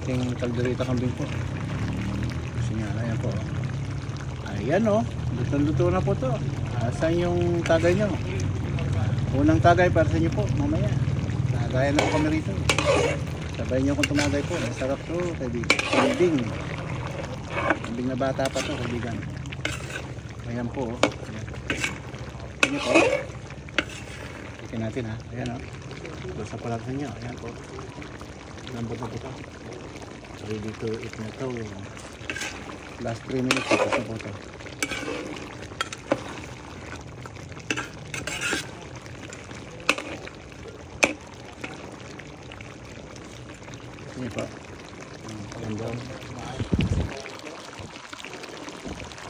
ating kaldereta kambing po. Kasi nga, ayan po. Ayan o, luto na po to. Asan yung tagay nyo? Unang tagay para sa inyo po, mamaya. Tagayan na po kami rito. Sabay nyo kung tumagay po. Masarap to, kaibigan. Kambing. Kambing na bata pa to, kaibigan. Ayan po. Ayan po. Ikin natin ha. Ayan o. Basta pala sa inyo. Ayan po. Lambot na po ito. Ready to eat na ito. Last 3 minutes ito sa po ito. Ini pak, kandang.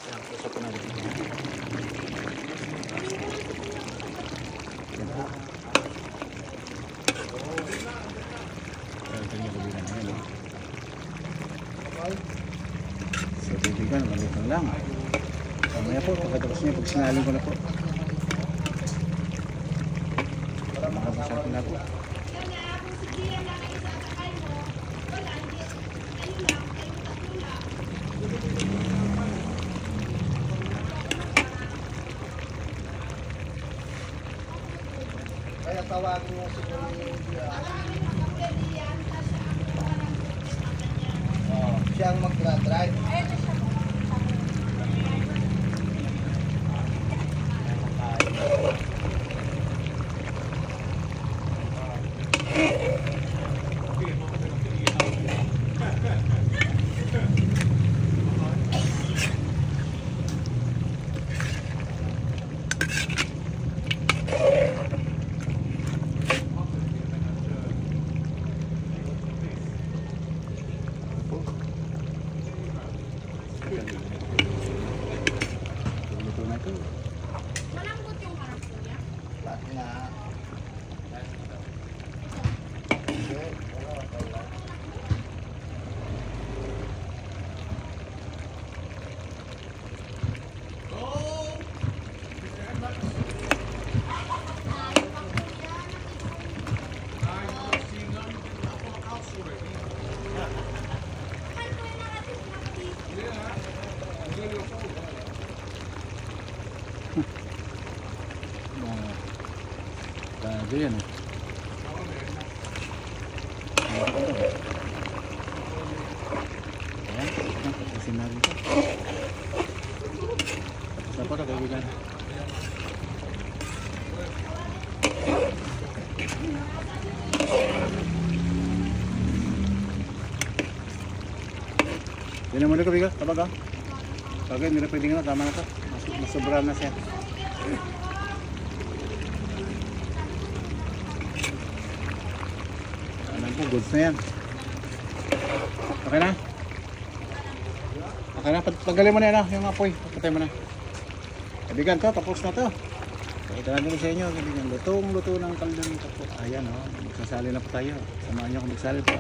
Yang susah pernah dibikin. Tanya kebilan ini. Sa bibigan, malitan lang. Mamaya po, pagkatapos niya, pag sinalin ko na po. Makabasakin na po. Kaya tawagin mo si siya ang mag-drive. Malambot yung harap ko niya. Bakit nga? Bago yan eh. Ayan, patasin natin ito. Tapos na po ito, kaibigan. Yan naman ito, kaibigan. Kapag ah. Bagay, hindi na pwede nga. Tama na ito. Masobra na siya. Goods na yan. Okay na? Okay na? Paggalin mo na yan yung apoy. Patay mo na. Kaibigan to, tapos na to. Ito na din sa inyo. Kaibigan, luto ng kaldang ito po. Ayan o. Magsasali na po tayo. Samahan nyo kung magsali po.